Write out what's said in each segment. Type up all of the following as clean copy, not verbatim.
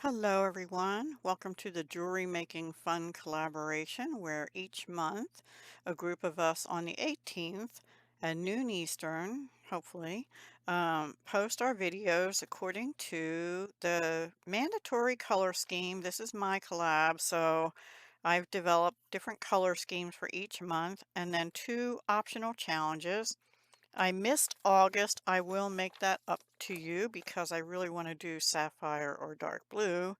Hello everyone. Welcome to the Jewelry Making Fun collaboration where each month a group of us on the 18th at noon Eastern, hopefully, post our videos according to the mandatory color scheme. This is my collab, so I've developed different color schemes for each month and then two optional challenges. I missed August. I will make that up to you because I really want to do sapphire or dark blue.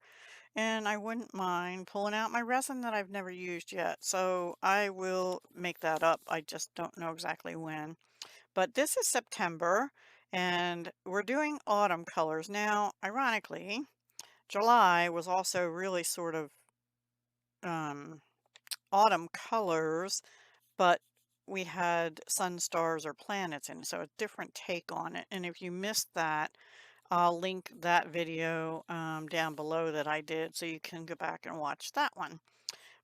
And I wouldn't mind pulling out my resin that I've never used yet. So I will make that up. I just don't know exactly when. But this is September and we're doing autumn colors. Now, ironically, July was also really sort of um, autumn colors, but we had sun, stars, or planets in, so a different take on it. And if you missed that, I'll link that video down below that I did so you can go back and watch that one.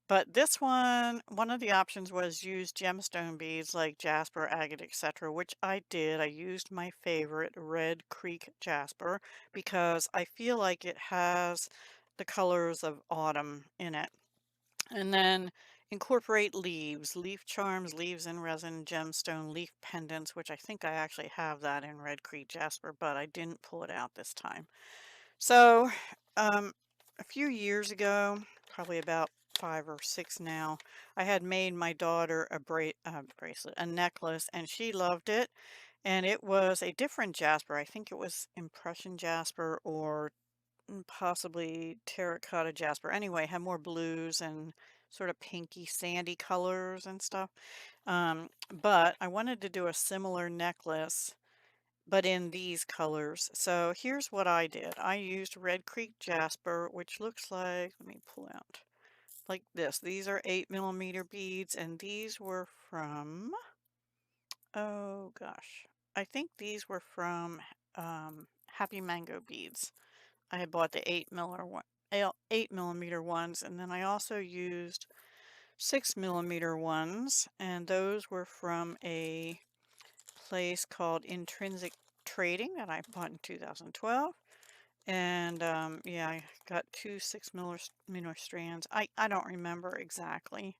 But this one of the options was use gemstone beads like jasper, agate, etc., which I did. I used my favorite Red Creek jasper because I feel like it has the colors of autumn in it. And then incorporate leaves, leaf charms, leaves in resin, gemstone, leaf pendants, which I think I actually have that in Red Creek Jasper, but I didn't pull it out this time. So um, a few years ago, probably about 5 or 6 now, I had made my daughter a bracelet, a necklace, and she loved it. And it was a different jasper. I think it was impression jasper or possibly terracotta jasper. Anyway, had more blues and sort of pinky sandy colors and stuff. But I wanted to do a similar necklace, but in these colors. So here's what I did. I used Red Creek jasper, which looks like, let me pull out, like this. These are 8mm beads, and these were from, oh gosh, I think these were from Happy Mango Beads. I had bought the 8mm ones, and then I also used 6mm ones, and those were from a place called Intrinsic Trading that I bought in 2012. And yeah, I got two 6mm strands. I don't remember exactly.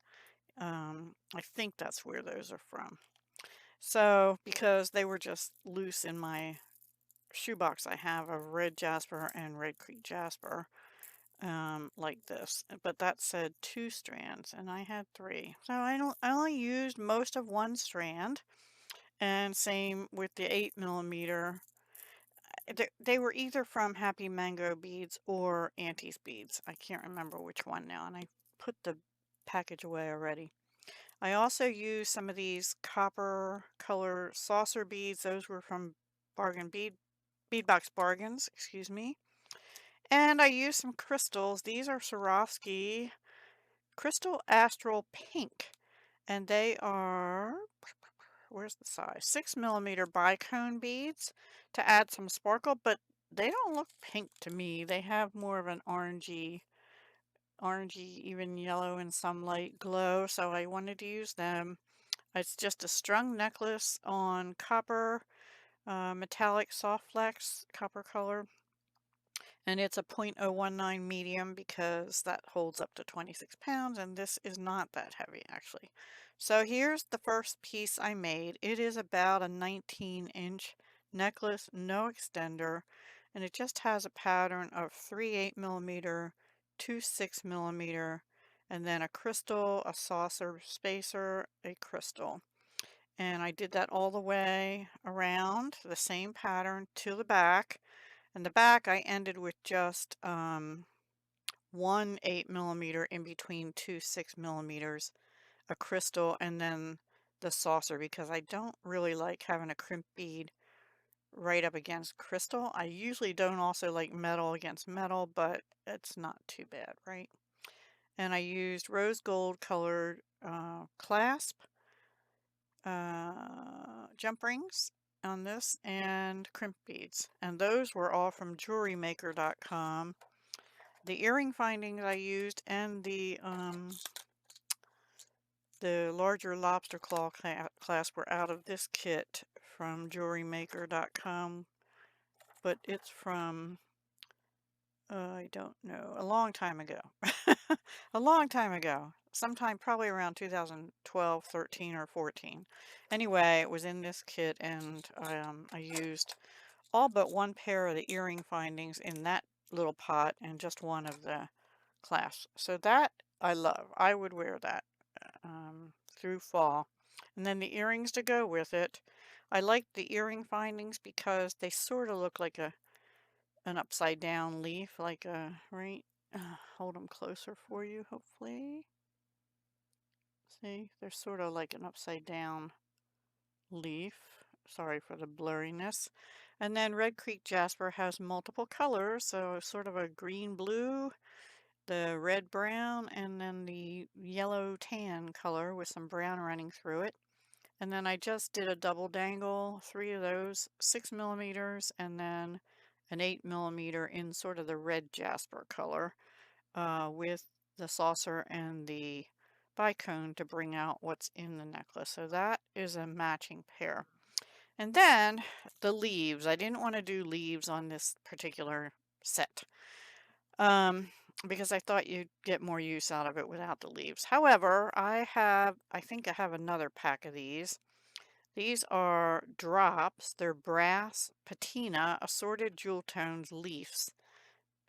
I think that's where those are from. So because they were just loose in my shoebox, I have of red jasper and Red Creek jasper. Like this, but that said 2 strands and I had 3. So I only used most of one strand, and same with the 8mm. They were either from Happy Mango Beads or Auntie's Beads. I can't remember which one now, and I put the package away already. I also used some of these copper color saucer beads. Those were from Beadbox Bargains, excuse me. And I used some crystals. These are Swarovski Crystal Astral Pink, and they are, where's the size? 6mm bicone beads to add some sparkle, but they don't look pink to me. They have more of an orangey, even yellow and some light glow, so I wanted to use them. It's just a strung necklace on copper, metallic soft flex, copper color. And it's a 0.019 medium because that holds up to 26 pounds, and this is not that heavy actually. So here's the first piece I made. It is about a 19-inch necklace, no extender, and it just has a pattern of 3 8mm, 2 6mm, and then a crystal, a saucer spacer, a crystal. And I did that all the way around the same pattern to the back. And the back I ended with just one 8mm in between two 6mm, a crystal, and then the saucer, because I don't really like having a crimp bead right up against crystal. I usually don't also like metal against metal, but it's not too bad, right? And I used rose gold colored clasp jump rings on this and crimp beads, and those were all from jewelrymaker.com. The earring findings I used and the larger lobster claw clasp were out of this kit from jewelrymaker.com, but it's from I don't know, a long time ago. A long time ago. Sometime probably around 2012, 13, or 14. Anyway, it was in this kit, and I used all but one pair of the earring findings in that little pot and just one of the clasps. So that I love. I would wear that through fall. And then the earrings to go with it. I like the earring findings because they sort of look like an upside down leaf, like a, right? Hold them closer for you, hopefully. See, they're sort of like an upside down leaf. Sorry for the blurriness. And then Red Creek Jasper has multiple colors, so sort of a green blue, the red brown, and then the yellow tan color with some brown running through it. And then I just did a double dangle, 3 of those, 6 millimeters, and then an 8 millimeter in sort of the red jasper color with the saucer and the bicone to bring out what's in the necklace. So that is a matching pair. And then the leaves. I didn't want to do leaves on this particular set because I thought you'd get more use out of it without the leaves. However, I think I have another pack of these. These are drops. They're brass patina assorted jewel tones leaves.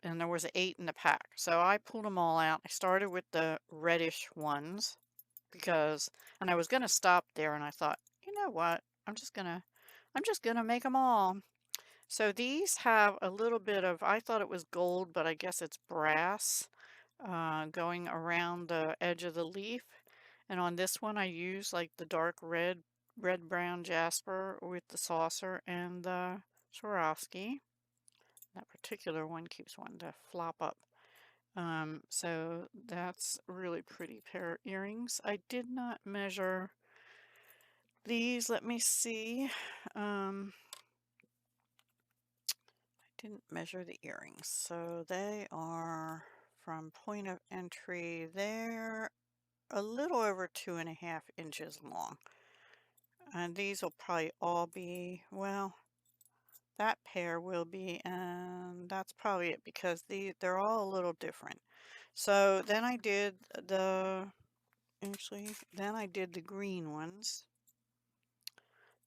And there was 8 in the pack. So I pulled them all out. I started with the reddish ones because, and I was going to stop there and I thought, you know what? I'm just gonna make them all. So these have a little bit of, I thought it was gold, but I guess it's brass going around the edge of the leaf. And on this one, I use like the dark red brown jasper with the saucer and the Swarovski. That particular one keeps wanting to flop up. So that's a really pretty pair of earrings. I did not measure these. Let me see. I didn't measure the earrings. So they are from point of entry. They're a little over 2.5 inches long. And these will probably all be, well, that pair will be, and that's probably it because they're all a little different. So then I did then I did the green ones.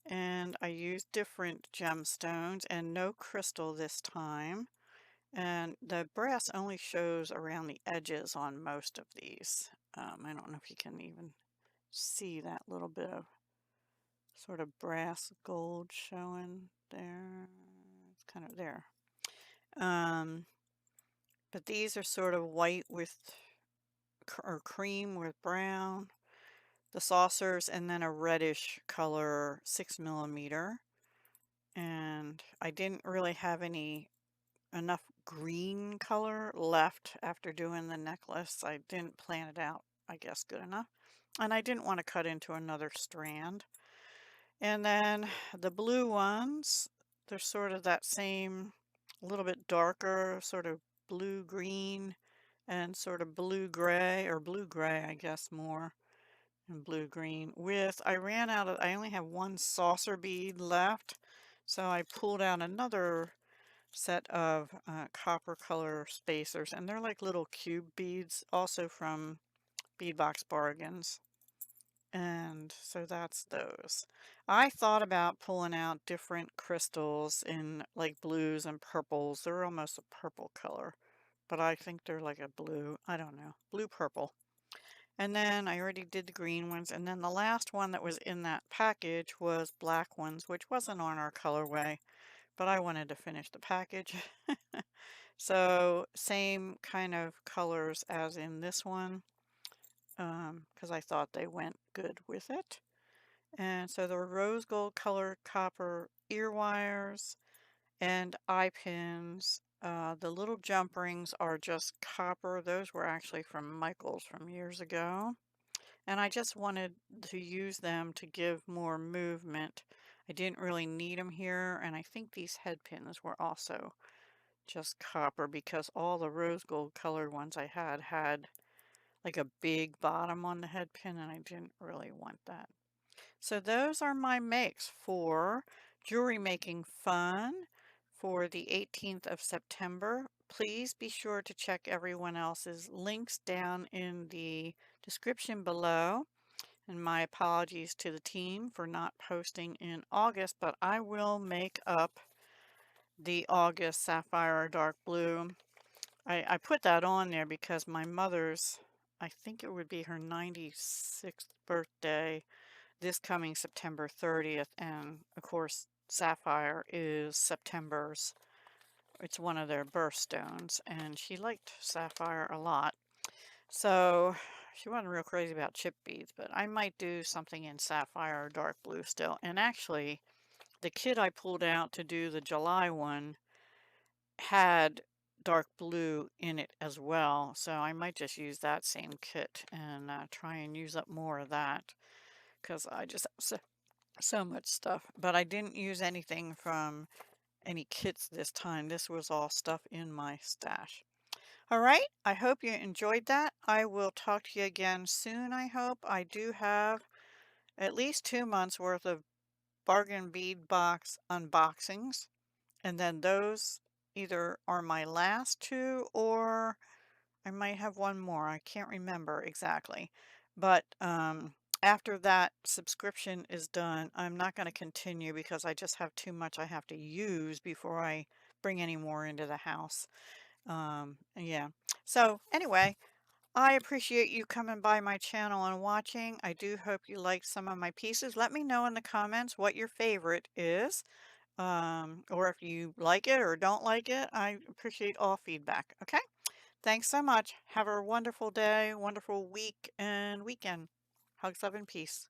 And I used different gemstones and no crystal this time. And the brass only shows around the edges on most of these. I don't know if you can even see that little bit of sort of brass gold showing there. It's kind of there. But these are sort of white with, or cream with brown. The saucers, and then a reddish color 6 millimeter. And I didn't really have enough green color left after doing the necklace. I didn't plan it out, I guess, good enough. And I didn't want to cut into another strand. And then the blue ones, they're sort of that same, a little bit darker, sort of blue-green and sort of blue-gray, or blue-gray, I guess, more, and blue-green. I only have one saucer bead left, so I pulled out another set of copper color spacers, and they're like little cube beads, also from Beadbox Bargains. And so that's those. I thought about pulling out different crystals in like blues and purples. They're almost a purple color, but I think they're like a blue, I don't know, blue purple. And then I already did the green ones. And then the last one that was in that package was black ones, which wasn't on our colorway, but I wanted to finish the package. So same kind of colors as in this one, because I thought they went good with it. And so there were rose gold colored copper ear wires and eye pins. The little jump rings are just copper. Those were actually from Michael's from years ago. And I just wanted to use them to give more movement. I didn't really need them here, and I think these head pins were also just copper because all the rose gold colored ones I had like a big bottom on the head pin, and I didn't really want that. So those are my makes for Jewelry Making Fun for the 18th of September. please be sure to check everyone else's links down in the description below. And my apologies to the team for not posting in August, but I will make up the August Sapphire Dark Blue. I put that on there because my mother's, I think it would be her 96th birthday this coming September 30th. And of course, Sapphire is September's, it's one of their birthstones. And she liked Sapphire a lot. So she wasn't real crazy about chip beads, but I might do something in Sapphire or Dark Blue still. And actually, the kit I pulled out to do the July one had dark blue in it as well, so I might just use that same kit and try and use up more of that because I just have so much stuff. But I didn't use anything from any kits this time. This was all stuff in my stash. All right, I hope you enjoyed that. I will talk to you again soon, I hope. I do have at least 2 months worth of bargain bead box unboxings. And then those either are my last two or I might have one more. I can't remember exactly. But after that subscription is done, I'm not going to continue because I just have too much I have to use before I bring any more into the house. Yeah. So anyway, I appreciate you coming by my channel and watching. I do hope you liked some of my pieces. Let me know in the comments what your favorite is, or if you like it or don't like it. I appreciate all feedback. Okay? Thanks so much. Have a wonderful day, wonderful week and weekend. Hugs, love, and peace.